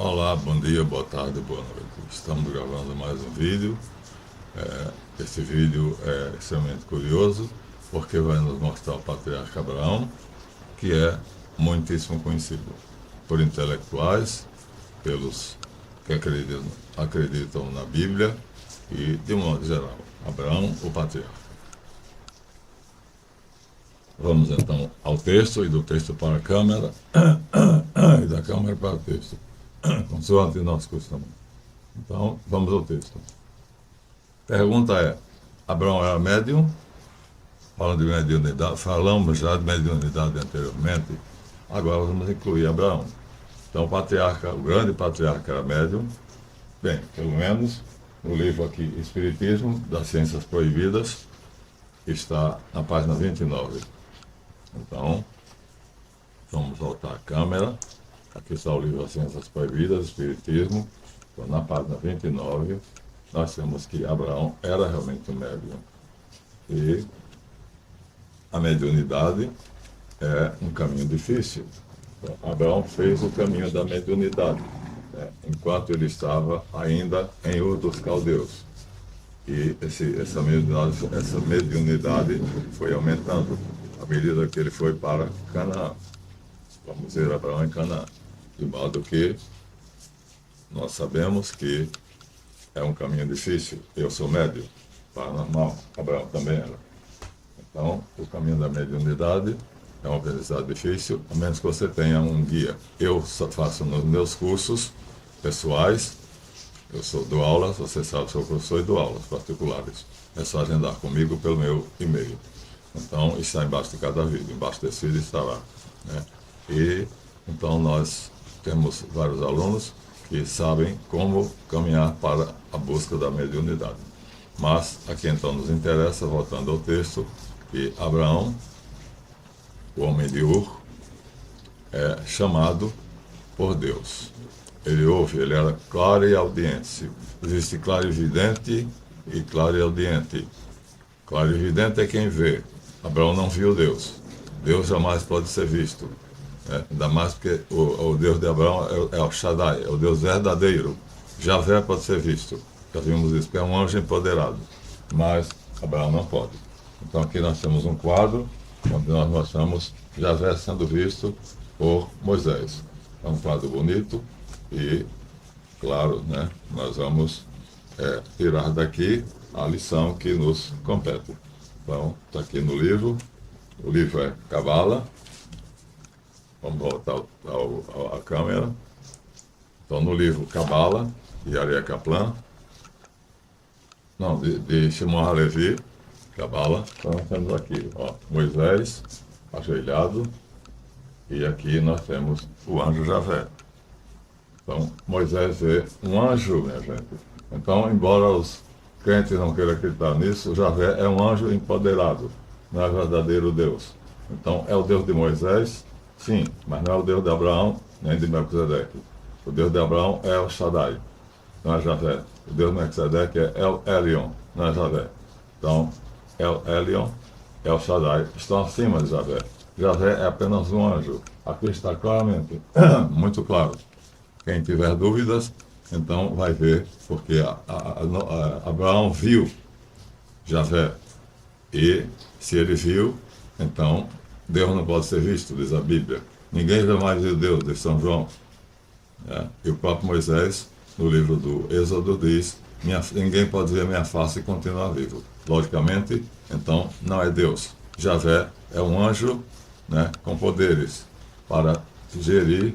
Olá, bom dia, boa tarde, boa noite. Estamos gravando mais um vídeo. Esse vídeo é extremamente curioso porque vai nos mostrar o patriarca Abraão, que é muitíssimo conhecido por intelectuais, pelos que acreditam na Bíblia e, de um modo geral, Abraão, o patriarca. Vamos então ao texto e do texto para a câmera e da câmera para o texto, consoante nosso costume. Então, vamos ao texto. Pergunta é: Abraão era médium? Falando de mediunidade, falamos já de mediunidade anteriormente, agora vamos incluir Abraão. Então, o grande patriarca era médium. Bem, pelo menos no livro aqui, Espiritismo, das Ciências Proibidas, está na página 29. Então, vamos voltar à câmera. Aqui está o livro das Ciências Proibidas, Espiritismo. Então, na página 29, nós temos que Abraão era realmente um médium. E a mediunidade é um caminho difícil. Então, Abraão fez o caminho da mediunidade, né, enquanto ele estava ainda em Ur dos Caldeus. E essa mediunidade foi aumentando à medida que ele foi para Canaã. Vamos ver Abraão em Canaã. De modo que nós sabemos que é um caminho difícil. Eu sou médium, paranormal, Abraão também era. Então, o caminho da mediunidade é uma aprendizagem difícil, a menos que você tenha um guia. Eu só faço nos meus cursos pessoais, dou aulas, você sabe, sou professor e dou aulas particulares. É só agendar comigo pelo meu e-mail. Então, está embaixo de cada vídeo, embaixo desse vídeo está lá, né? E, então, nós temos vários alunos que sabem como caminhar para a busca da mediunidade. Mas, aqui então nos interessa, voltando ao texto, que Abraão, o homem de Ur, é chamado por Deus. Ele ouve, ele era claro e audiente. Existe claro e vidente e claro e audiente. Claro e vidente é quem vê. Abraão não viu Deus. Deus jamais pode ser visto. Ainda mais porque o Deus de Abraão é o Shaddai, é o Deus verdadeiro. Javé pode ser visto. Já vimos isso, que é um anjo empoderado. Mas Abraão não pode. Então aqui nós temos um quadro onde nós mostramos Javé sendo visto por Moisés. É um quadro bonito e, claro, né, nós vamos tirar daqui a lição que nos compete. Então, está aqui no livro. O livro é Cabala. Vamos voltar à câmera. Então, no livro Cabala, de Aryeh Kaplan, não, de Shimon HaLevi, Cabala, então nós temos aqui, ó, Moisés, ajoelhado, e aqui nós temos o anjo Javé. Então, Moisés vê um anjo, minha gente. Então, embora os crentes não queiram acreditar nisso, o Javé é um anjo empoderado, não é verdadeiro Deus. Então, é o Deus de Moisés, sim, mas não é o Deus de Abraão, nem de Melquisedeque. O Deus de Abraão é o Shaddai, não é Javé. O Deus de Melquisedeque é El Elyon, não é Javé. Então, El Elyon é o Shaddai, estão acima de Javé. Javé é apenas um anjo. Aqui está claramente, muito claro. Quem tiver dúvidas, então vai ver, porque Abraão viu Javé. E se ele viu, então Deus não pode ser visto, diz a Bíblia. Ninguém jamais viu Deus, diz São João. E o próprio Moisés, no livro do Êxodo, diz: ninguém pode ver minha face e continuar vivo. Logicamente, então, não é Deus. Javé é um anjo, né, com poderes para gerir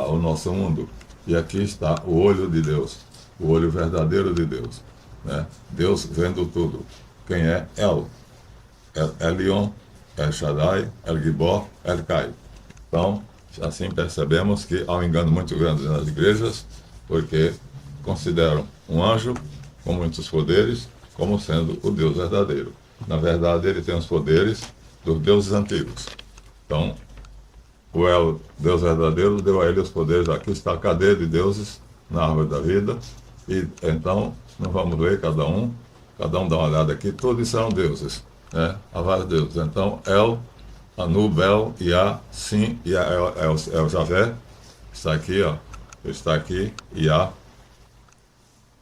o nosso mundo. E aqui está o olho de Deus, o olho verdadeiro de Deus, né? Deus vendo tudo. Quem é? El Elyon, El Shaddai, El Gibor, El Kai. Então, assim percebemos que há um engano muito grande nas igrejas, porque consideram um anjo com muitos poderes como sendo o Deus verdadeiro. Na verdade, ele tem os poderes dos deuses antigos. Então, o El, Deus verdadeiro, deu a ele os poderes. Aqui está a cadeia de deuses na árvore da vida. E então, não vamos ler cada um dá uma olhada aqui, todos são deuses, né? Há vários deuses. Então, El, Anu, Bel, Iá, Sim, Iá é o Javé, está aqui, ó. está aqui, Yah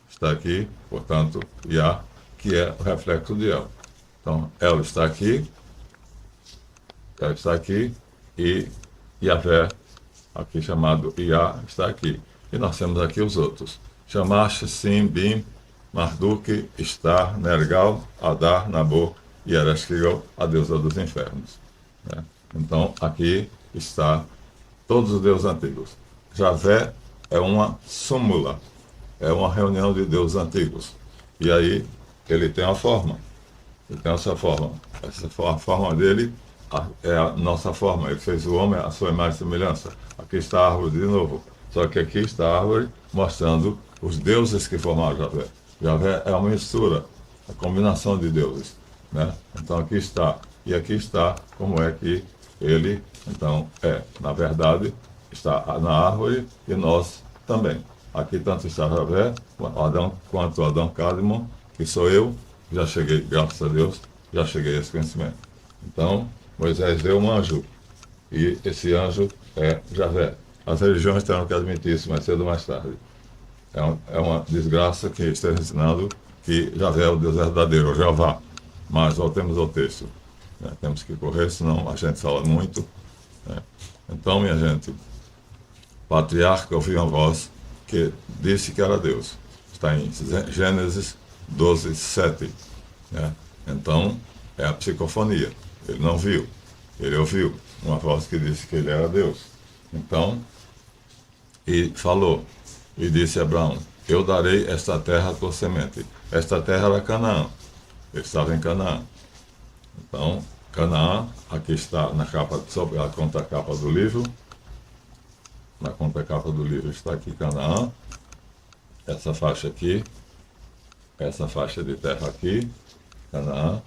está aqui, portanto, Yah, que é o reflexo de El. Então, El está aqui e Yahvé, aqui chamado Yah, está aqui. E nós temos aqui os outros. Shamash, Sim, Bim, Marduk, Estar, Nergal, Adar, Nabor e Ereshkigal, a deusa dos infernos. Né? Então, aqui está todos os deuses antigos. Javé é uma súmula, é uma reunião de deuses antigos. E aí ele tem uma forma, ele tem essa forma. A forma dele é a nossa forma. Ele fez o homem à sua imagem e semelhança. Aqui está a árvore de novo. Só que aqui está a árvore mostrando os deuses que formaram Javé. Javé é uma mistura, a combinação de deuses. Né? Então aqui está. E aqui está como é que ele, então, na verdade, está na árvore e nós também. Aqui tanto está Javé, Adão, quanto Adão Cadmon, que sou eu, já cheguei, graças a Deus, já cheguei a esse conhecimento. Então, Moisés deu um anjo, e esse anjo é Javé. As religiões terão que admitir isso mais cedo ou mais tarde. É uma desgraça que esteja ensinando que Javé é o Deus verdadeiro, o Jeová. Mas voltemos ao texto. Né? Temos que correr, senão a gente fala muito. Né? Então, minha gente, o patriarca ouviu uma voz que disse que era Deus. Está em Gênesis 12, 7. Né? Então, é a psicofonia. Ele não viu, ele ouviu uma voz que disse que ele era Deus. Então, e falou, e disse a Abraão, eu darei esta terra à tua semente. Esta terra era Canaã, ele estava em Canaã. Então, Canaã, aqui está na capa, sobre a contracapa do livro, na contracapa do livro está aqui Canaã, essa faixa aqui, essa faixa de terra aqui, Canaã,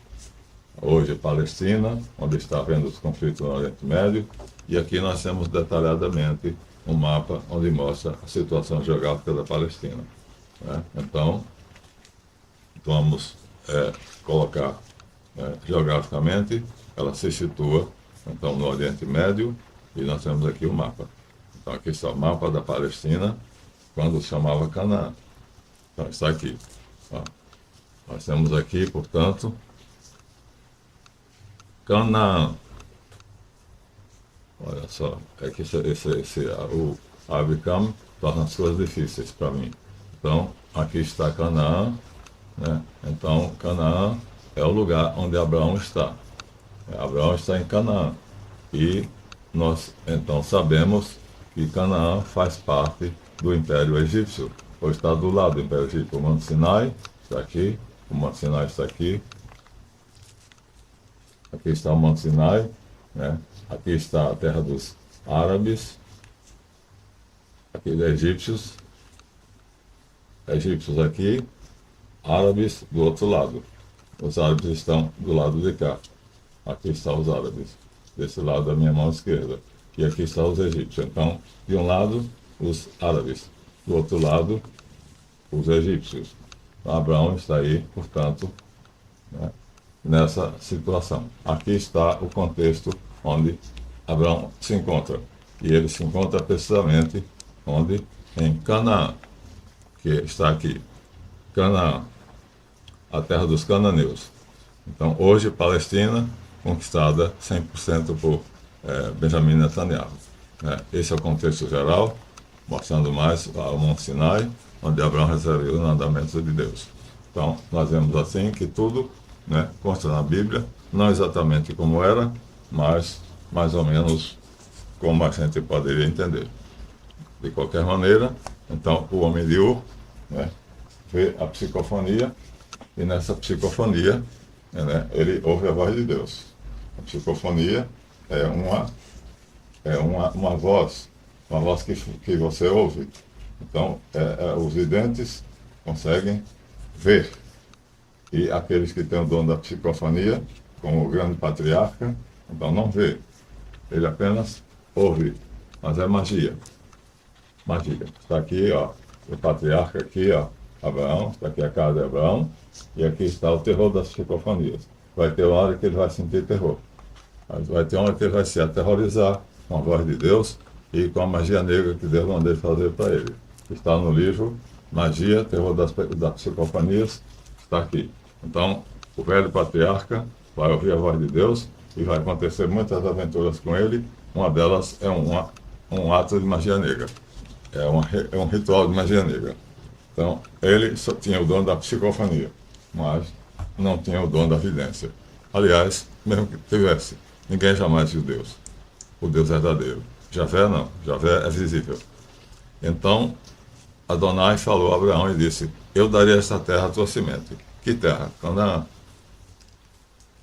hoje Palestina, onde está havendo os conflitos no Oriente Médio, e aqui nós temos detalhadamente um mapa onde mostra a situação geográfica da Palestina. Né? Então, vamos colocar geograficamente, ela se situa então no Oriente Médio, e nós temos aqui o mapa. Então aqui está o mapa da Palestina, quando se chamava Canaã. Então está aqui. Ó. Nós temos aqui, portanto, Canaã. Olha só, é que o Abicam torna as coisas difíceis para mim. Então, aqui está Canaã, né? Então, Canaã é o lugar onde Abraão está. Abraão está em Canaã. E nós, então, sabemos que Canaã faz parte do Império Egípcio, ou está do lado do Império Egípcio. O Monte Sinai está aqui, o Monte Sinai está aqui. Aqui está o Monte Sinai, né? Aqui está a terra dos árabes, aqui dos egípcios aqui, árabes do outro lado. Os árabes estão do lado de cá. Aqui estão os árabes, desse lado da minha mão esquerda. E aqui estão os egípcios. Então, de um lado, os árabes, do outro lado, os egípcios. Então, Abraão está aí, portanto, né, nessa situação. Aqui está o contexto onde Abraão se encontra. E ele se encontra precisamente onde? Em Canaã, que está aqui. Canaã, a terra dos cananeus. Então, hoje, Palestina, conquistada 100% por Benjamin Netanyahu. Esse é o contexto geral, mostrando mais o Monte Sinai, onde Abraão recebeu os mandamentos de Deus. Então, nós vemos assim que tudo, né, consta na Bíblia, não exatamente como era, mas mais ou menos como a gente poderia entender. De qualquer maneira, então, o homem de Ur, né, vê a psicofonia, e nessa psicofonia, né, ele ouve a voz de Deus. A psicofonia é uma voz que você ouve. Então, os videntes conseguem ver. E aqueles que têm o dom da psicofonia, como o grande patriarca, então não vê. Ele apenas ouve. Mas é magia. Magia. Está aqui, ó, o patriarca aqui, ó, Abraão, está aqui a casa de Abraão, e aqui está o terror das psicofonias. Vai ter uma hora que ele vai sentir terror. Mas vai ter uma hora que ele vai se aterrorizar com a voz de Deus, e com a magia negra que Deus mandou fazer para ele. Está no livro Magia, Terror das Psicofanias, está aqui. Então, o velho patriarca vai ouvir a voz de Deus e vai acontecer muitas aventuras com ele. Uma delas é um ato de magia negra. É um ritual de magia negra. Então, ele só tinha o dom da psicofania, mas não tinha o dom da vidência. Aliás, mesmo que tivesse, ninguém jamais viu Deus, o Deus verdadeiro. Javé não, Javé é visível. Então, Adonai falou a Abraão e disse: eu darei esta terra à tua semente. Que terra? Canaã.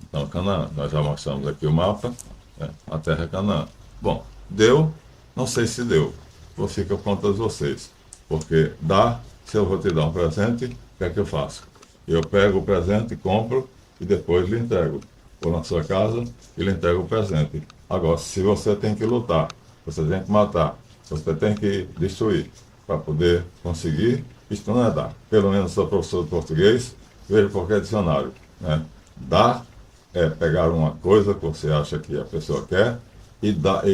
Então, Canaã, nós já mostramos aqui o mapa, né? A terra é Canaã. Bom, deu, não sei se deu, vou ficar com conta de vocês, porque dá, se eu vou te dar um presente, o que é que eu faço? Eu pego o presente, compro e depois lhe entrego. Vou na sua casa e lhe entrego o presente. Agora, se você tem que lutar, você tem que matar, você tem que destruir para poder conseguir, isto não é dar. Pelo menos sou professor de português, veja qualquer dicionário, né? Dar é pegar uma coisa que você acha que a pessoa quer e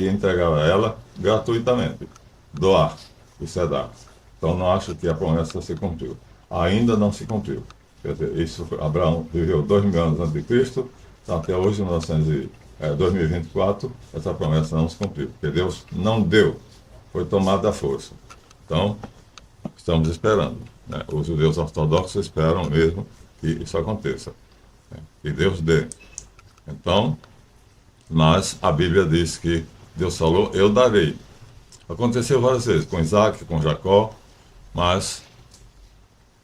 entregar a ela gratuitamente. Doar, isso é dar. Então não acho que a promessa se cumpriu. Ainda não se cumpriu. Quer dizer, Abraão viveu 2.000 anos antes de Cristo, até hoje, 2024, essa promessa não se cumpriu, porque Deus não deu, foi tomada à força. Então, estamos esperando, né? Os judeus ortodoxos esperam mesmo que isso aconteça, né? Que Deus dê. Então, mas a Bíblia diz que Deus falou: eu darei. Aconteceu várias vezes, com Isaac, com Jacó, mas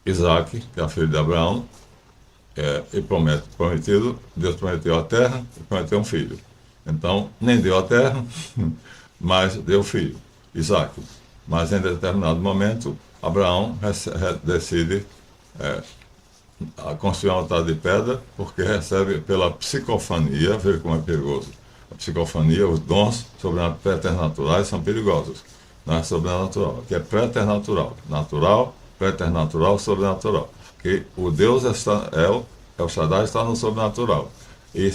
Isaac, que é filho de Abraão, e prometido, Deus prometeu a terra e prometeu um filho. Então, nem deu a terra, mas deu filho, Isaac. Mas em determinado momento, Abraão decide construir um altar de pedra, porque recebe pela psicofania, veja como é perigoso. A psicofania, os dons preternaturais são perigosos. Não é sobrenatural, que é preternatural. Natural, preternatural, sobrenatural. Que o Deus o Shaddai está no sobrenatural. E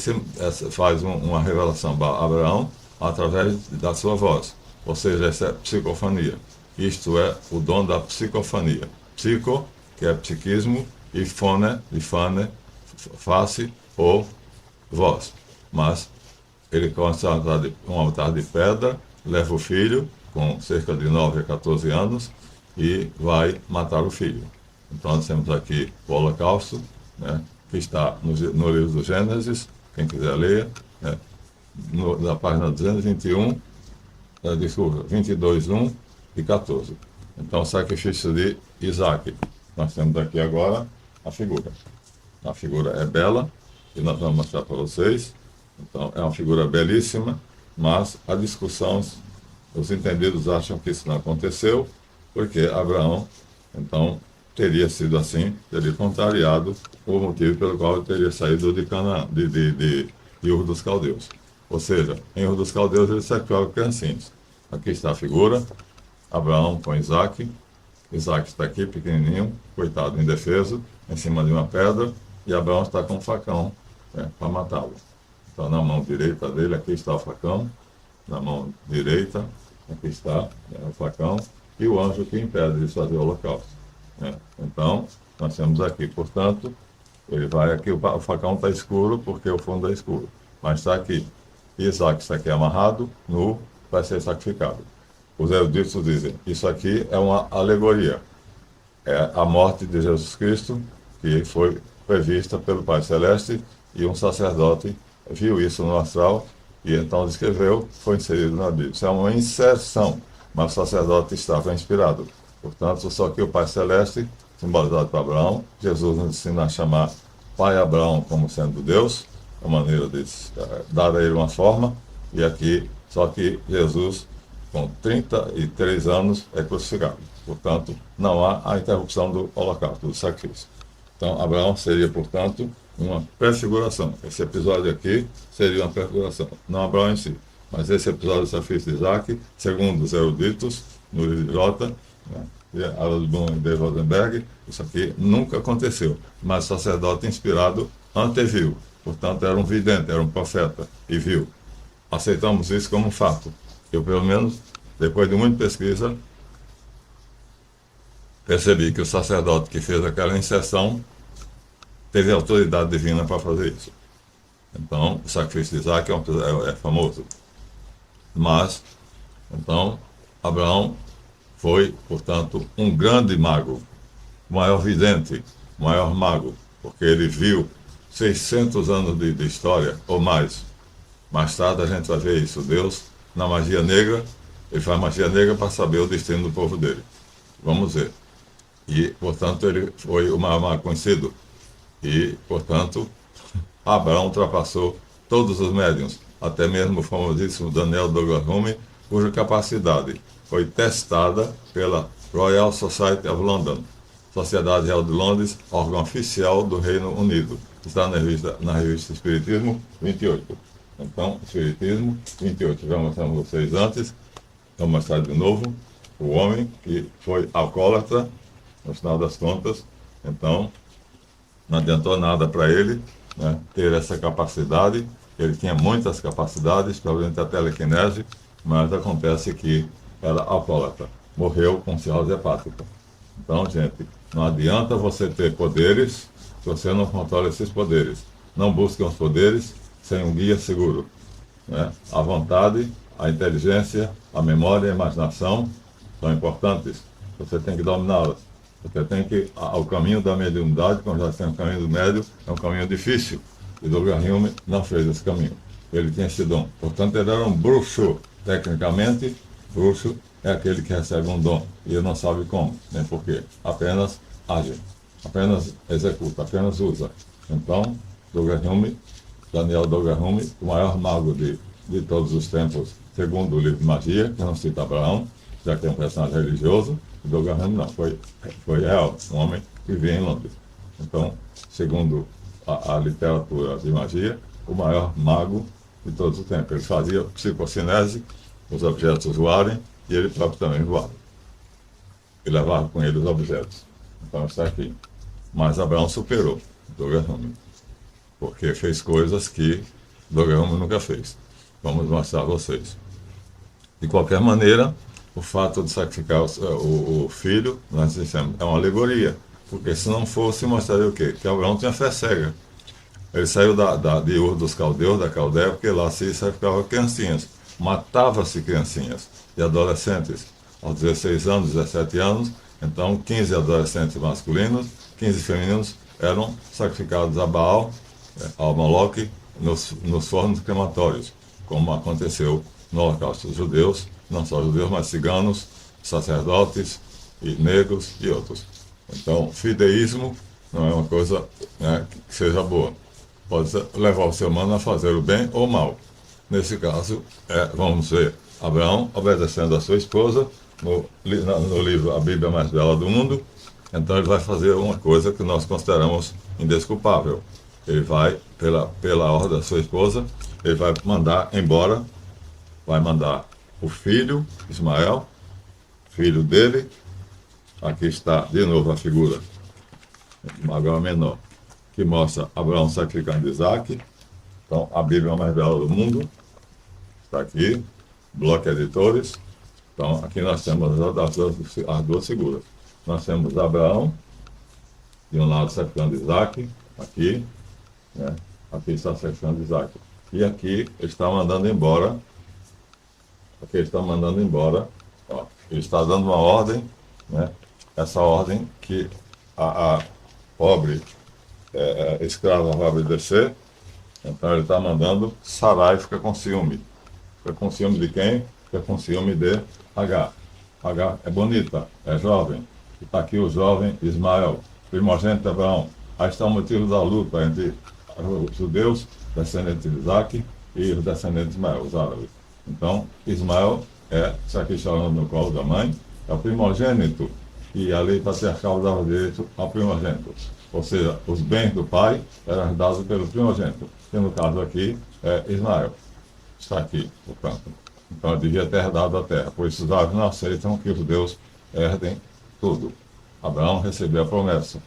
faz uma revelação para Abraão através da sua voz. Ou seja, essa é psicofania. Isto é o dom da psicofania. Psico, que é psiquismo, e fone, de fane, face ou voz. Mas ele constrói um altar de pedra, leva o filho, com cerca de 9 a 14 anos, e vai matar o filho. Então, nós temos aqui o Holocausto, né, que está no livro do Gênesis, quem quiser ler, né, na página 221, desculpa, 22, 1 e 14. Então, o sacrifício de Isaac. Nós temos aqui agora a figura. A figura é bela, e nós vamos mostrar para vocês. Então, é uma figura belíssima, mas a discussão, os entendidos acham que isso não aconteceu, porque Abraão, então, teria sido assim, teria contrariado o motivo pelo qual ele teria saído de Canaã, de Ur dos Caldeus. Ou seja, em Ur dos Caldeus ele sacrificava criancinhas. Aqui está a figura, Abraão com Isaac. Isaac está aqui, pequenininho, coitado, indefeso, em cima de uma pedra, e Abraão está com um facão, né, para matá-lo. Então, na mão direita dele, aqui está o facão, na mão direita, aqui está, né, o facão, e o anjo que impede de fazer o holocausto, né? Então, nós temos aqui, portanto, ele vai aqui, o facão está escuro porque o fundo é escuro, mas está aqui. Isaac está aqui amarrado, nu, vai ser sacrificado. Os eruditos dizem, isso aqui é uma alegoria, é a morte de Jesus Cristo, que foi prevista pelo Pai Celeste, e um sacerdote viu isso no astral, e então descreveu, foi inserido na Bíblia. Isso é uma inserção, mas o sacerdote estava inspirado. Portanto, só que o Pai Celeste, simbolizado por Abraão, Jesus nos ensina a chamar Pai Abraão como sendo Deus, a maneira de dar a ele uma forma, e aqui, só que Jesus, com 33 anos, é crucificado. Portanto, não há a interrupção do holocausto, do sacrifício. Então, Abraão seria, portanto, uma prefiguração. Esse episódio aqui seria uma prefiguração, não Abraão em si. Mas esse episódio do sacrifício de Isaac, segundo os eruditos, no livro de Jota, né, Harold Bloom e Dave Rosenberg, isso aqui nunca aconteceu. Mas o sacerdote inspirado anteviu. Portanto, era um vidente, era um profeta, e viu. Aceitamos isso como um fato. Eu, pelo menos, depois de muita pesquisa, percebi que o sacerdote que fez aquela inserção teve autoridade divina para fazer isso. Então, o sacrifício de Isaac é famoso. Mas, então, Abraão foi, portanto, um grande mago, o maior vidente, o maior mago, porque ele viu 600 anos de história, ou mais. Mais tarde a gente vai ver isso. Deus, na magia negra, ele faz magia negra para saber o destino do povo dele. Vamos ver. E, portanto, ele foi o maior mago conhecido. E, portanto, Abraão ultrapassou todos os médiuns, até mesmo o famosíssimo Daniel Douglas Home, cuja capacidade foi testada pela Royal Society of London, Sociedade Real de Londres, órgão oficial do Reino Unido. Está na revista Espiritismo 28. Então, Espiritismo 28. Já mostramos vocês antes, vou mostrar de novo o homem que foi alcoólatra, no final das contas. Então, não adiantou nada para ele, né, ter essa capacidade. Ele tinha muitas capacidades, provavelmente a telecinese, mas acontece que era alcoólatra. Morreu com cirrose hepática. Então, gente, não adianta você ter poderes se você não controla esses poderes. Não busquem os poderes sem um guia seguro, né? A vontade, a inteligência, a memória e a imaginação são importantes. Você tem que dominá-las. Você tem que... O caminho da mediunidade, como já tem o caminho do médio, é um caminho difícil. E Douglas Hume não fez esse caminho. Ele tinha esse dom. Portanto, ele era um bruxo. Tecnicamente, bruxo é aquele que recebe um dom e ele não sabe como, nem porquê. Apenas age, apenas executa, apenas usa. Então, Douglas Hume, Daniel Douglas Hume, o maior mago de todos os tempos, segundo o livro de Magia, que não cita Abraão, já que é um personagem religioso. Douglas Hume não, foi real, um homem que vivia em Londres. Então, segundo a literatura de magia, o maior mago de todos os tempos. Ele fazia psicocinese, os objetos voarem, e ele próprio também voava. E levava com ele os objetos. Então está aqui. Mas Abraão superou Douglas Hume, porque fez coisas que Douglas Hume nunca fez. Vamos mostrar a vocês. De qualquer maneira, o fato de sacrificar o filho, nós dissemos, é uma alegoria. Porque se não fosse, mostraria o quê? Que Abraão tinha fé cega. Ele saiu de Ur dos Caldeus, da Caldeia, porque lá se sacrificava criancinhas. Matava-se criancinhas e adolescentes. Aos 16 anos, 17 anos, então 15 adolescentes masculinos, 15 femininos eram sacrificados a Baal, ao Moloque, nos fornos crematórios, como aconteceu no Holocausto. Os judeus, não só judeus, mas ciganos, sacerdotes, e negros e outros. Então, fideísmo não é uma coisa, né, que seja boa. Pode levar o ser humano a fazer o bem ou o mal. Nesse caso, vamos ver Abraão obedecendo a sua esposa, no livro A Bíblia Mais Bela do Mundo. Então ele vai fazer uma coisa que nós consideramos indesculpável. Ele vai, pela ordem da sua esposa, ele vai mandar embora, vai mandar o filho, Ismael, filho dele. Aqui está de novo a figura, agora menor, que mostra Abraão sacrificando Isaac. Então, a Bíblia Mais Bela do Mundo está aqui, Bloco Editores. Então, aqui nós temos as duas figuras. Nós temos Abraão, de um lado sacrificando Isaac, aqui, né? Aqui está sacrificando Isaac. E aqui ele está mandando embora, ó, ele está dando uma ordem, né? Essa ordem que a pobre escrava vai obedecer. Então ele está mandando Sarai fica com ciúme. Fica com ciúme de quem? Fica com ciúme de Agar. Agar é bonita, é jovem. E está aqui o jovem Ismael, primogênito de Abraão. Aí está o motivo da luta entre os judeus, descendentes de Isaac, e os descendentes de Ismael, os árabes. Então, Ismael isso aqui chorando no colo da mãe, é o primogênito. E a lei patriarcal dava direito ao primogênito. Ou seja, os bens do pai eram dados pelo primogênito, que no caso aqui é Ismael. Está aqui, portanto. Então ele devia ter herdado a terra. Por isso os árabes não aceitam que os judeus herdem tudo. Abraão recebeu a promessa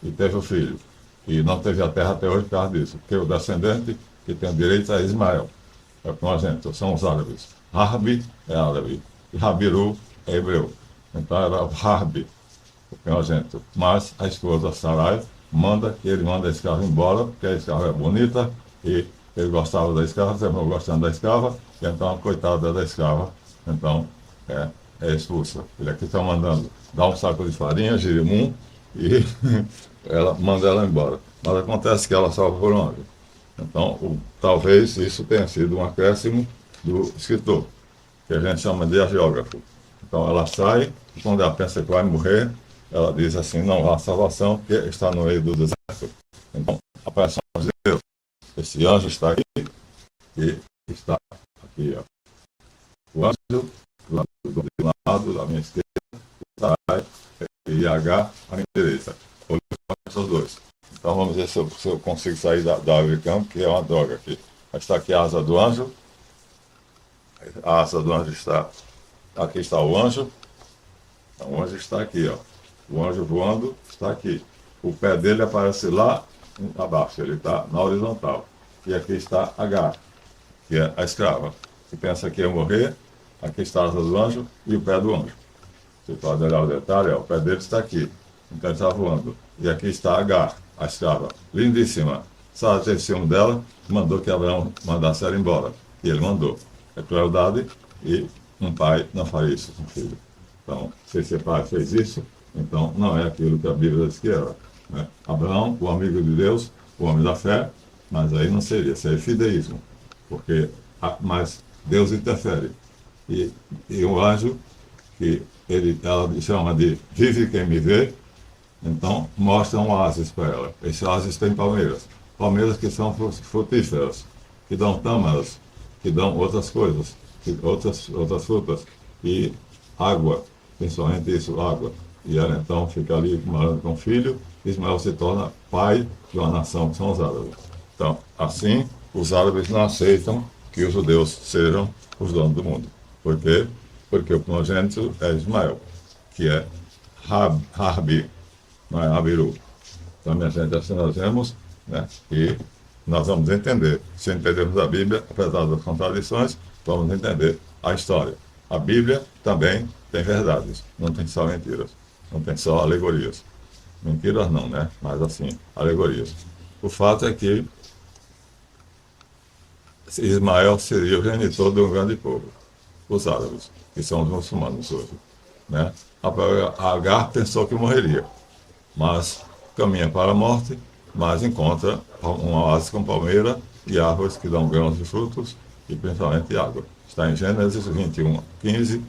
e teve o filho. E não teve a terra até hoje por causa disso. Porque o descendente que tem o direito é Ismael. É o primogênito, são os árabes. Harbi é árabe. Rabiru é hebreu. Então era Harbi, o primogênito. Mas a esposa Sarai manda que ele manda a escrava embora, porque a escrava é bonita e ele gostava da escrava, terminou gostando da escrava, e então a coitada da escrava, então é expulsa. Ele aqui está mandando dar um saco de farinha, girimum, e ela manda ela embora. Mas acontece que ela salva por um anjo. Então, talvez isso tenha sido um acréscimo do escritor, que a gente chama de geógrafo. Então, ela sai, e quando ela pensa que vai morrer, ela diz assim: não há salvação, porque está no meio do deserto. Então, aparece um anjo de Deus. Esse anjo está aqui e está aqui. Ó. O anjo, do lado, da minha esquerda, Sarai e H, à minha direita. Olhos os dois. Então vamos ver se eu consigo sair da árvore de campo, que é uma droga aqui. Está aqui a asa do anjo. A asa do anjo está. Aqui está o anjo. O anjo está aqui, ó. O anjo voando está aqui. O pé dele aparece lá abaixo, ele está na horizontal. E aqui está H, que é a escrava. Se pensa que ia morrer, aqui está a asa do anjo e o pé do anjo. Você pode olhar o detalhe, ó, o pé dele está aqui. Então ele está voando. E aqui está H, a escrava. Lindíssima. Sara teve ciúme dela, mandou que Abraão mandasse ela embora. E ele mandou. É crueldade e um pai não faria isso com o filho. Então, se esse pai fez isso, então não é aquilo que a Bíblia diz que era. Né? Abraão, o amigo de Deus, o homem da fé, mas aí não seria, seria fideísmo. Porque, mas Deus interfere. E o anjo, que ela chama de vive quem me vê, então mostra um oásis para ela. Esse oásis tem palmeiras. Palmeiras que são frutíferas, que dão tâmaras, que dão outras coisas, outras frutas. E água, principalmente isso, água. E ela então fica ali morando com o filho. Ismael se torna pai de uma nação que são os árabes. Então, assim, os árabes não aceitam que os judeus sejam os donos do mundo. Por quê? Porque o primogênito é Ismael, que é Harbi, não é Abiru. Então, minha gente, assim nós vemos, né, e nós vamos entender. Se entendermos a Bíblia, apesar das contradições, vamos entender a história. A Bíblia também tem verdades, não tem só mentiras, não tem só alegorias. Mentiras não, né? Mas assim, alegorias. O fato é que Ismael seria o genitor de um grande povo, os árabes, que são os muçulmanos hoje. Né? A Agar pensou que morreria, mas caminha para a morte, mas encontra um oásis com palmeira e árvores que dão grãos de frutos e principalmente água. Está em Gênesis 21, 15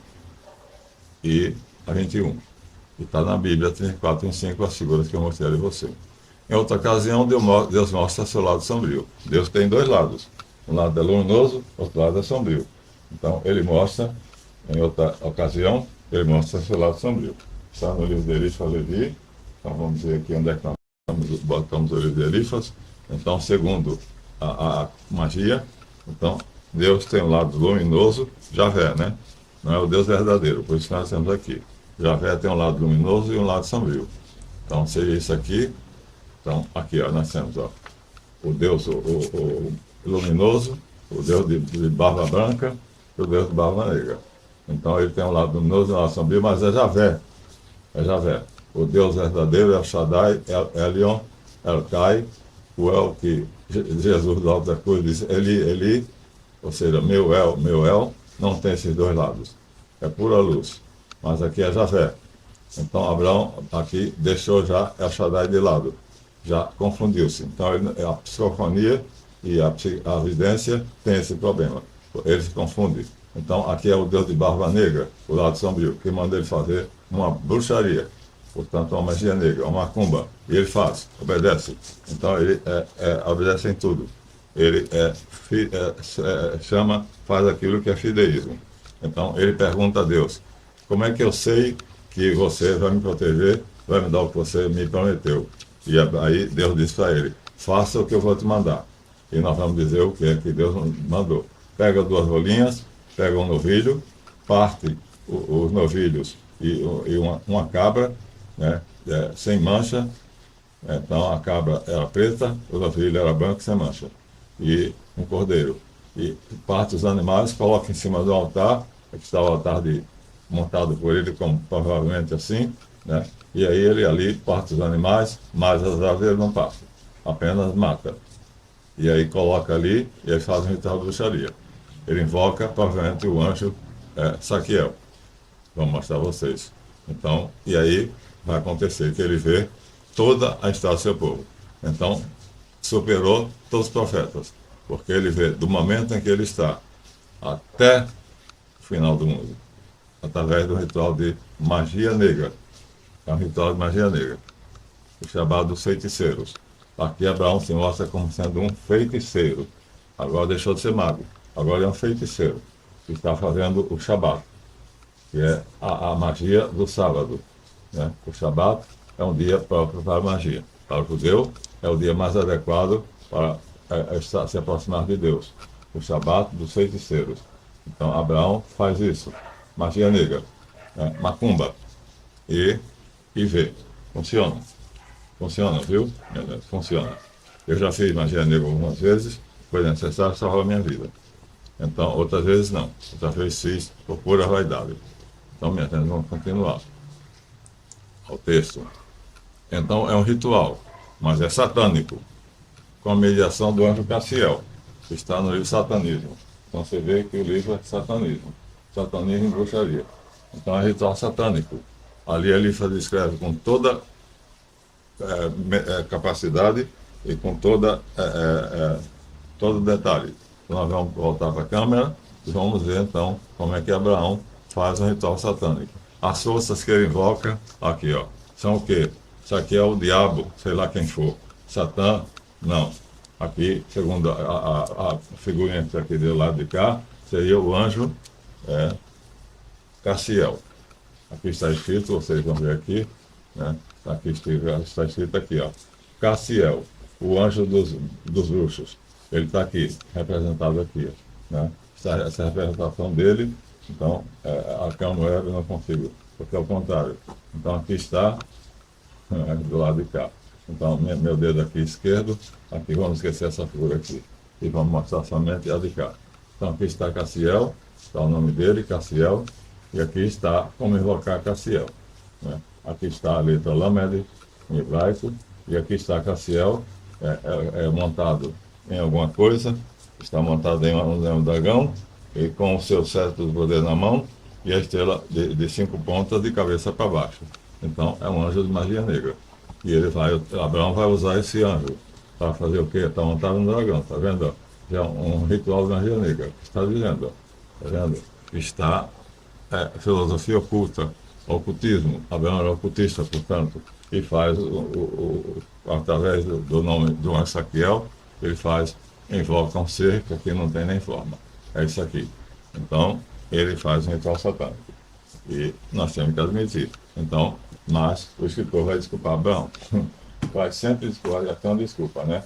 e a 21. E está na Bíblia 34, 25, as figuras que eu mostrei a você. Em outra ocasião, Deus mostra seu lado sombrio. Deus tem dois lados. Um lado é luminoso, outro lado é sombrio. Então, ele mostra, em outra ocasião, ele mostra seu lado sombrio. Está no livro de Elifas Levi. Então, vamos ver aqui onde é que nós botamos o livro de Elifas. Então, segundo a magia, então, Deus tem um lado luminoso, Javé, né? Não é o Deus verdadeiro, por isso que nós temos aqui. Javé tem um lado luminoso e um lado sombrio. Então, seria isso aqui. Então, aqui, ó, nós temos, ó, o Deus o luminoso, o Deus de barba branca e o Deus de barba negra. Então, ele tem um lado luminoso e um lado sombrio, mas é Javé. É Javé. O Deus verdadeiro é o Shaddai, Elion, El-Kai, o El que Jesus do alto da cruz disse, Eli, ou seja, meu El, não tem esses dois lados. É pura luz. Mas aqui é Javé. Então, Abraão aqui deixou já El Shaddai de lado. Já confundiu-se. Então, a psicofonia e a vidência tem esse problema. Ele se confunde. Então, aqui é o Deus de barba negra, o lado sombrio, que manda ele fazer uma bruxaria. Portanto, uma magia negra, uma macumba. E ele faz, obedece. Então, ele obedece em tudo. Ele faz aquilo que é fideísmo. Então, ele pergunta a Deus, como é que eu sei que você vai me proteger, vai me dar o que você me prometeu? E aí Deus disse para ele, faça o que eu vou te mandar. E nós vamos dizer o que é que Deus mandou. Pega duas rolinhas, pega um novilho, parte os novilhos e uma cabra, né, sem mancha. Então a cabra era preta, o novilho era branco sem mancha. E um cordeiro. E parte os animais, coloca em cima do altar, aqui está o altar de montado por ele, como provavelmente assim, né? E aí ele ali parte os animais, mas as aves ele não passa, apenas mata. E aí coloca ali e aí faz um ritual de bruxaria. Ele invoca, provavelmente, o anjo Saquiel. Vou mostrar a vocês. Então, e aí vai acontecer que ele vê toda a história do seu povo. Então, superou todos os profetas, porque ele vê do momento em que ele está até o final do mundo, através do ritual de magia negra. É um ritual de magia negra, o chamado dos feiticeiros. Aqui Abraão se mostra como sendo um feiticeiro. Agora deixou de ser mago. Agora é um feiticeiro que está fazendo o Shabat, que é a magia do sábado. Né? O Shabat é um dia próprio para a magia. Para o judeu, é o dia mais adequado para se aproximar de Deus. O Shabat dos feiticeiros. Então, Abraão faz isso. Magia negra, né? Macumba. E vê. Funciona. Funciona, viu? Funciona. Eu já fiz magia negra algumas vezes, foi necessário salvar a minha vida. Então, outras vezes não. Outras vezes fiz por pura vaidade. Então, minha gente, vamos continuar ao texto. Então, é um ritual, mas é satânico, com a mediação do anjo Cassiel, que está no livro Satanismo. Então, você vê que o livro é satanismo. Satanismo e bruxaria. Então, é ritual satânico. Ali a Elifa descreve com toda capacidade e com todo detalhe. Então, nós vamos voltar para a câmera e vamos ver então como é que Abraão faz um ritual satânico. As forças que ele invoca, aqui ó, são o quê? Isso aqui é o diabo, sei lá quem for. Satã, não. Aqui, segundo a figurinha que aqui do lado de cá, seria o anjo Cassiel. Aqui está escrito, vocês vão ver aqui, né? Aqui está escrito aqui, ó. Cassiel, o anjo dos bruxos. Ele está aqui, representado aqui, né? Essa representação dele, então, a câmera eu não consigo, porque é o contrário. Então, aqui está, do lado de cá. Então, meu dedo aqui esquerdo, aqui vamos esquecer essa figura aqui. E vamos mostrar somente a de cá. Então, aqui está Cassiel, está o nome dele, Cassiel, e aqui está como invocar Cassiel, né? Aqui está a letra Lamed, em hebraico, e aqui está Cassiel, montado em alguma coisa, está montado em um dragão, e com o seu cetro de poder na mão, e a estrela de 5 pontas de cabeça para baixo. Então, é um anjo de magia negra. E Abraão vai usar esse anjo para fazer o quê? Está montado no dragão, está vendo? Já é um ritual de magia negra. Está dizendo, está vendo? Está filosofia oculta, ocultismo. Abraão era ocultista, portanto, e faz, através do nome do anjo Saquiel, ele invoca um ser que aqui não tem nem forma. É isso aqui. Então, ele faz um ritual satânico. E nós temos que admitir. Então, mas o escritor vai desculpar Abraão. Vai sempre desculpar, já tem uma desculpa, né?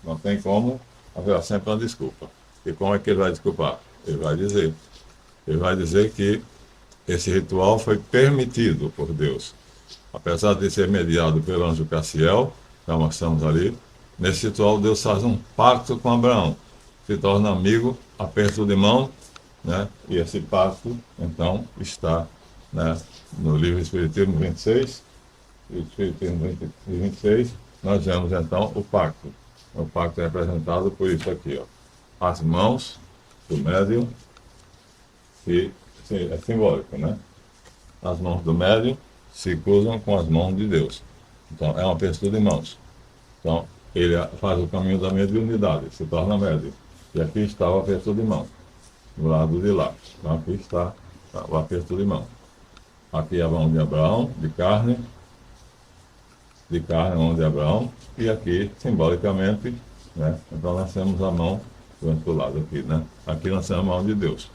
Não tem como, haverá sempre uma desculpa. E como é que ele vai desculpar? Ele vai dizer que esse ritual foi permitido por Deus. Apesar de ser mediado pelo anjo Cassiel, já mostramos ali, nesse ritual Deus faz um pacto com Abraão. Se torna amigo, aperto de mão, né? E esse pacto, então, está, né, no livro Espiritismo 26, Espiritismo 26, nós vemos então o pacto. O pacto é representado por isso aqui, ó. As mãos do médium, que é simbólico, né? As mãos do médium se cruzam com as mãos de Deus. Então, é uma apertura de mãos. Então, ele faz o caminho da mediunidade, se torna médium. E aqui está o aperto de mão, do lado de lá. Então, aqui está o aperto de mão. Aqui é a mão de Abraão, de carne, a mão de Abraão, e aqui, simbolicamente, né? Então, nós temos a mão do outro lado aqui, né? Aqui nós temos a mão de Deus.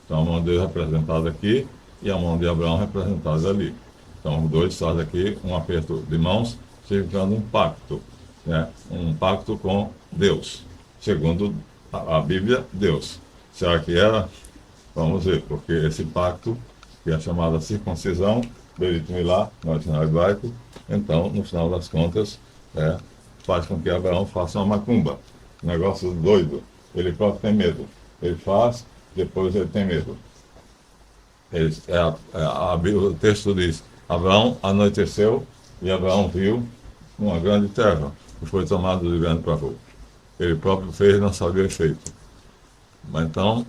Então, a mão de Deus representada aqui e a mão de Abraão representada ali. Então, os dois fazem aqui um aperto de mãos, significando um pacto, né? Um pacto com Deus, segundo a Bíblia, Deus. Será que era? Vamos ver, porque esse pacto, que é chamada circuncisão, Berit Milá, no original hebraico, então, no final das contas, faz com que Abraão faça uma macumba. Um negócio doido. Ele próprio tem medo. Ele faz, depois ele tem medo. O texto diz: Abraão anoiteceu e Abraão viu uma grande terra que foi tomada de grande pavor. Ele próprio fez e não sabia o efeito. Mas então,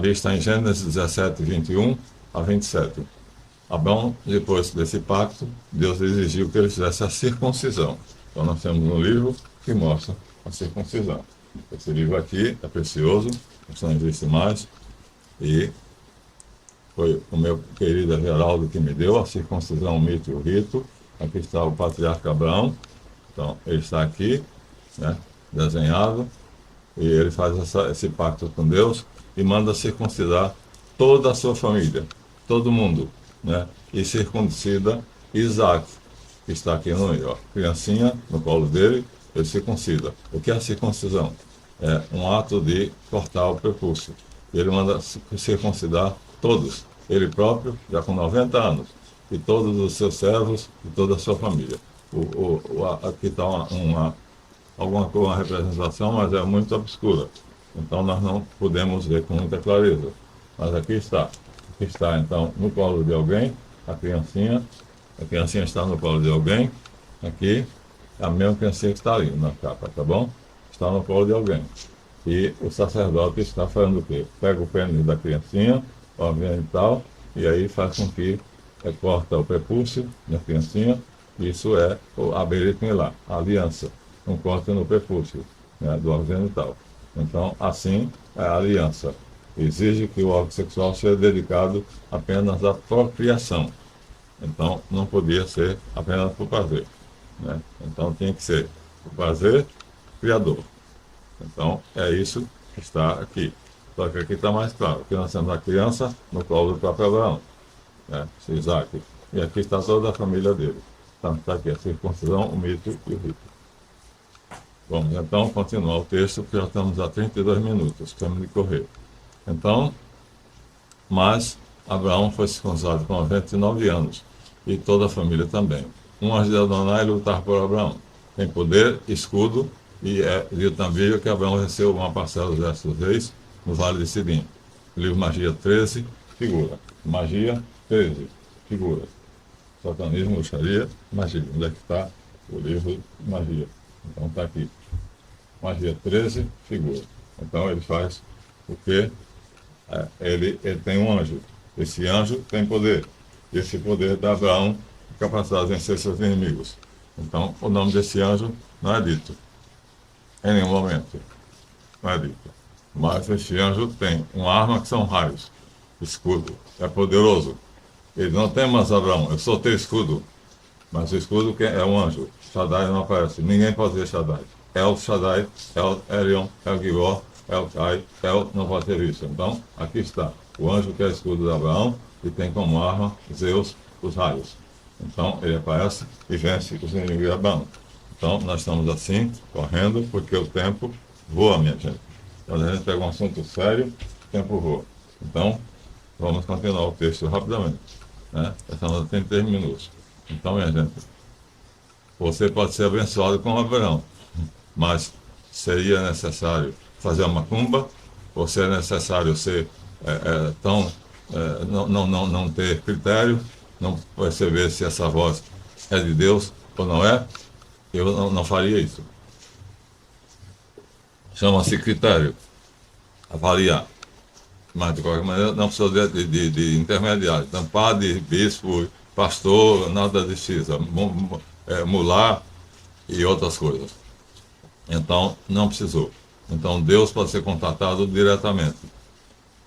está em Gênesis 17, 21 a 27. Abraão, depois desse pacto, Deus exigiu que ele fizesse a circuncisão. Então nós temos um livro que mostra a circuncisão. Esse livro aqui é precioso, não existe mais, e foi o meu querido Geraldo que me deu a circuncisão, o mito e o rito. Aqui está o patriarca Abraão, então ele está aqui, né, desenhado, e ele faz esse pacto com Deus e manda circuncidar toda a sua família, todo mundo, né? E circuncida Isaac, que está aqui no meio, ó, criancinha no colo dele, ele circuncida. O que é a circuncisão? É um ato de cortar o prepúcio. Ele manda circuncidar todos, ele próprio, já com 90 anos, e todos os seus servos e toda a sua família. Aqui está uma representação, mas é muito obscura. Então nós não podemos ver com muita clareza. Mas aqui está. Aqui está, então, no colo de alguém, a criancinha está no colo de alguém, aqui, a mesma criancinha que está ali na capa, tá bom? Está no colo de alguém. E o sacerdote está fazendo o quê? Pega o pênis da criancinha, o genital, e aí faz com que corta o prepúcio da criancinha. Isso é a Berit-Milá, a aliança, um corte no prepúcio, né, do órgão genital. Então, assim é a aliança. Exige que o órgão sexual seja dedicado apenas à procriação. Então, não podia ser apenas por prazer, né? Então, tinha que ser por prazer criador. Então, é isso que está aqui. Só que aqui está mais claro, que nós temos a criança no colo do próprio Abraão, né, Isaac, e aqui está toda a família dele. Então, está aqui a circuncisão, o mito e o rito. Vamos então continuar o texto, porque já estamos a 32 minutos, temos de correr. Então, mas Abraão foi circuncidado com 99 anos, e toda a família também. Um anjo de Adonai lutar por Abraão. Tem poder, escudo, e viu também que Abraão recebeu uma parcela dos exércitos reis no Vale de Sidim. O livro Magia 13, figura. Magia 13, figura. Satanismo, bruxaria, magia. Onde é que está o livro Magia? Então está aqui. Magia 13, figura. Então ele faz o quê? Ele tem um anjo. Esse anjo tem poder. Esse poder dá a Abraão capacidade de vencer seus inimigos. Então, o nome desse anjo não é dito. Em nenhum momento. Não é dito. Mas esse anjo tem uma arma que são raios. Escudo. É poderoso. Ele não tem mais Abraão. Eu só tenho escudo. Mas o escudo é um anjo. Shaddai não aparece. Ninguém pode ver Shaddai. El Shaddai, El Elion, El Gibor, El Kai, El não pode ter visto. Então, aqui está. O anjo que é escudo de Abraão e tem como arma Zeus, os raios. Então, ele aparece e vence os inimigos de Abraão. Então, nós estamos assim, correndo, porque o tempo voa, minha gente. Quando a gente pega um assunto sério, o tempo voa. Então, vamos continuar o texto rapidamente, né? Estamos a 33 minutos. Então, minha gente, você pode ser abençoado com Abraão, mas seria necessário fazer uma macumba, ou seria necessário ser não ter critério, não perceber se essa voz é de Deus ou não é, eu não faria isso. Chama-se critério, avaliar. Mas, de qualquer maneira, não precisa de intermediário. Então, padre, bispo, pastor, nada de X, mulá e outras coisas. Então, não precisou. Então, Deus pode ser contatado diretamente,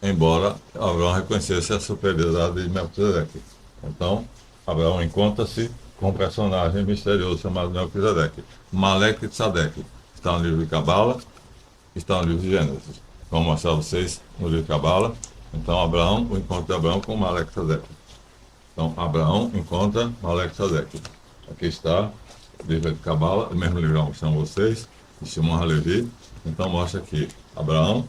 embora Abraão reconhecesse a superioridade de Melquisedeque. Então, Abraão encontra-se com um personagem misterioso chamado Melquisedeque. Malek Tzadek. Está no livro de Cabala, está no livro de Gênesis. Vamos mostrar a vocês no livro de Cabala. Então, Abraão, o encontro de Abraão com Malek Tzadek. Então, Abraão encontra Malek Tzadek. Aqui está o livro de Cabala, o mesmo livro que eu mostrei a vocês, de Shimon HaLevi. Então, mostra aqui Abraão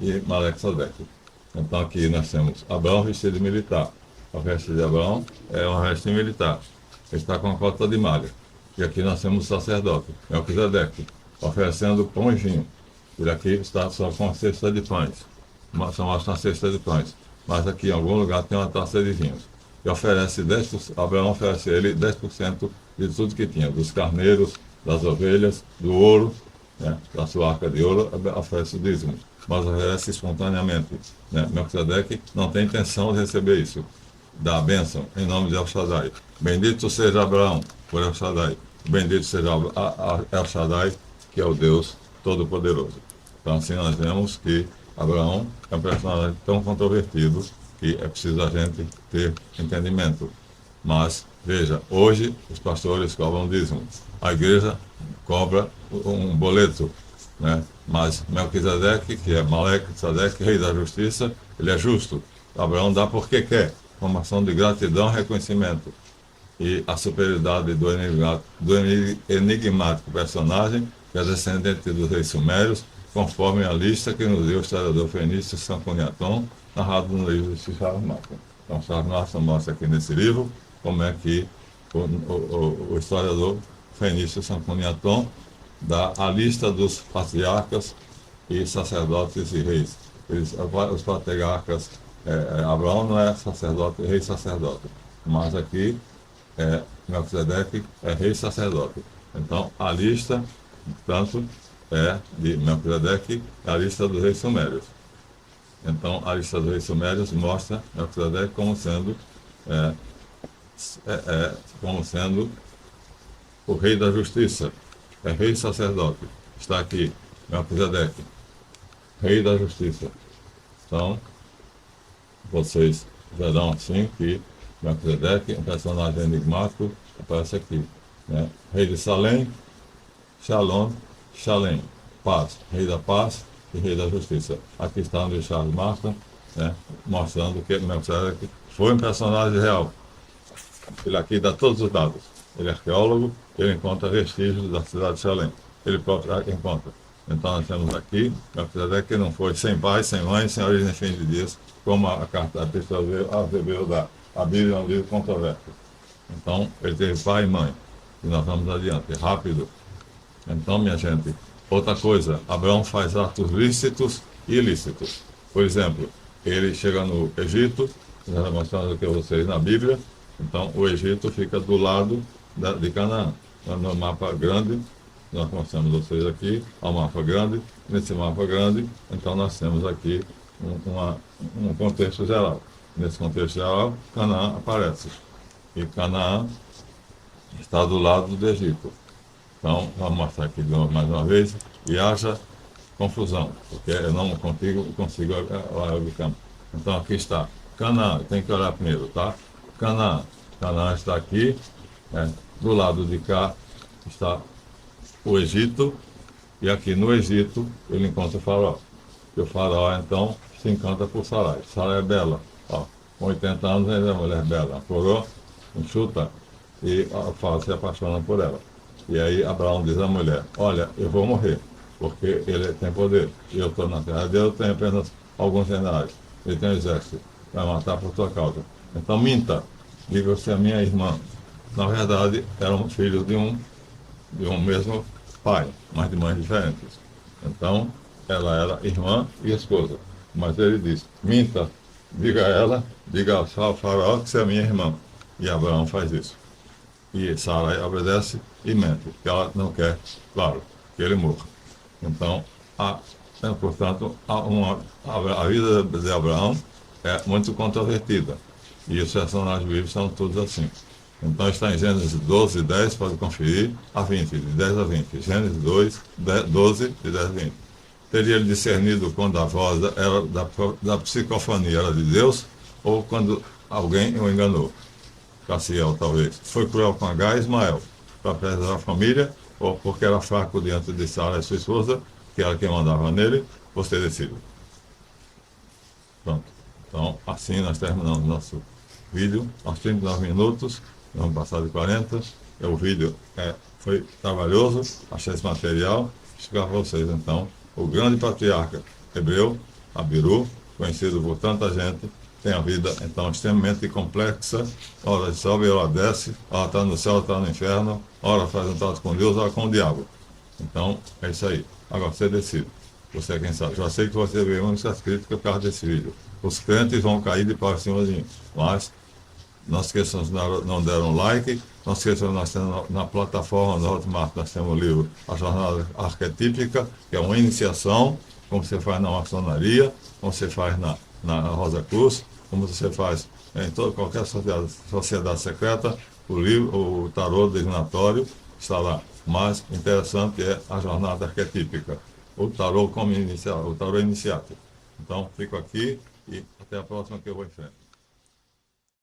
e Malek Tzadek. Então, aqui nós temos Abraão vestido de militar. A veste de Abraão é uma veste militar. Ele está com a cota de malha. E aqui nós temos o sacerdote, Melquisedeque, oferecendo pão e vinho. Ele aqui está só com a cesta de pães. Só mostra uma cesta de pães. mas aqui em algum lugar tem uma taça de vinho. E oferece 10%, Abraão oferece a ele 10% de tudo que tinha, dos carneiros, das ovelhas, do ouro, né, da sua arca de ouro, oferece o dízimo, mas oferece espontaneamente. Né? Melquisedeque não tem intenção de receber isso, da bênção, em nome de El Shaddai. Bendito seja Abraão por El Shaddai. Bendito seja El Shaddai, que é o Deus Todo-Poderoso. Então, assim, nós vemos que Abraão é um personagem tão controvertido que é preciso a gente ter entendimento. Mas, veja, hoje os pastores cobram dízimo. A igreja cobra um boleto, né? Mas Melquisedeque, que é Maleque-Sedeque, rei da justiça, ele é justo. Abraão dá porque quer, como ação de gratidão e reconhecimento. E a superioridade do enigmático personagem, que é descendente dos reis sumérios, conforme a lista que nos deu o historiador fenício Sanconiaton, narrado no livro de Charles Martin. Então, Charles Martin mostra aqui nesse livro como é que o historiador fenício Sanconiaton dá a lista dos patriarcas e sacerdotes e reis. Os patriarcas, Abraão não é sacerdote, rei sacerdote, mas aqui Melquisedeque é rei sacerdote. Então, a lista, portanto, de Melquisedeque, é a lista dos reis sumérios. Então, a lista dos reis sumérios mostra Melquisedeque como sendo o rei da justiça, é rei sacerdote. Está aqui, Melquisedeque, rei da justiça. Então, vocês verão assim que Melquisedeque, um personagem enigmático, aparece aqui. Né? Rei de Salém, Shalom, Shalem, paz, rei da paz e rei da justiça. Aqui está o Charles Martin, né? Mostrando que Melquisedeque foi um personagem real. Ele aqui dá todos os dados. Ele é arqueólogo, ele encontra vestígios da cidade de Shalem. Ele próprio encontra. Então nós temos aqui Melquisedeque que não foi sem pai, sem mãe, sem origem fim de dias, como a carta da Epístola aos Hebreus dá. A Bíblia é um livro controverso. Então, ele teve pai e mãe. E nós vamos adiante, rápido. Então, minha gente, outra coisa, Abraão faz atos lícitos e ilícitos. Por exemplo, ele chega no Egito, já mostrando aqui a vocês na Bíblia, então o Egito fica do lado de Canaã. No mapa grande, nós mostramos vocês aqui, ao mapa grande, nesse mapa grande, então nós temos aqui um contexto geral. Nesse contexto geral, Canaã aparece. E Canaã está do lado do Egito. Então, vamos mostrar aqui de novo mais uma vez. E haja confusão, porque eu não consigo olhar o campo. Então, aqui está. Canaã, tem que olhar primeiro, tá? Canaã. Canaã está aqui. Do lado de cá está o Egito. E aqui no Egito, ele encontra o faraó. E o faraó, então, se encanta por Sarai. Sarai é bela. Ó, com 80 anos ainda é uma mulher bela. Coroa, enxuta, e a fala se apaixona por ela. E aí Abraão diz à mulher, olha, eu vou morrer, porque ele tem poder. E eu estou na terra dele, eu tenho apenas alguns generais. Ele tem um exército, vai matar por tua causa. Então minta, diga você a minha irmã. Na verdade, eram filhos de um mesmo pai, mas de mães diferentes. Então, ela era irmã e esposa. Mas ele disse, minta, diga a ela, diga ao faraó que você é minha irmã. E Abraão faz isso. E Sarai obedece e mente, porque ela não quer, claro, que ele morra. Então, portanto, a vida de Abraão é muito controvertida. E os personagens bíblicos são todos assim. Então está em Gênesis 12, 10, pode conferir, a 20, de 10 a 20. Gênesis 2, 12, de 10 a 20. Teria ele discernido quando a voz era da psicofonia era de Deus ou quando alguém o enganou? Cassiel, talvez. Foi cruel com Agar e Ismael, para preservar a família, ou porque era fraco diante de Sara, sua esposa, que era quem mandava nele, você decide. Pronto. Então, assim nós terminamos nosso vídeo, aos 39 minutos, vamos passar de 40. O vídeo foi trabalhoso, achei esse material, explicar para vocês, então, o grande patriarca hebreu, Abiru, conhecido por tanta gente, tem a vida, então, extremamente complexa, ora sobe, ora desce, ora está no céu, está no inferno, ora faz um trato com Deus, ora com o diabo. Então, é isso aí. Agora, você decide. Você é quem sabe. Já sei que você veio muitas críticas por causa desse vídeo. os crentes vão cair de pau em cima de mim. Mas não se esqueçam, não deram like, não se esqueçam, nós temos na plataforma da Hotmart, nós temos o livro A Jornada Arquetípica, que é uma iniciação, como você faz na maçonaria, como você faz na Rosa Cruz, como você faz em qualquer sociedade secreta, o livro, o tarô divinatório está lá. Mas interessante é a jornada arquetípica, o tarô como o tarô iniciático. Então, fico aqui e até a próxima que eu vou em frente.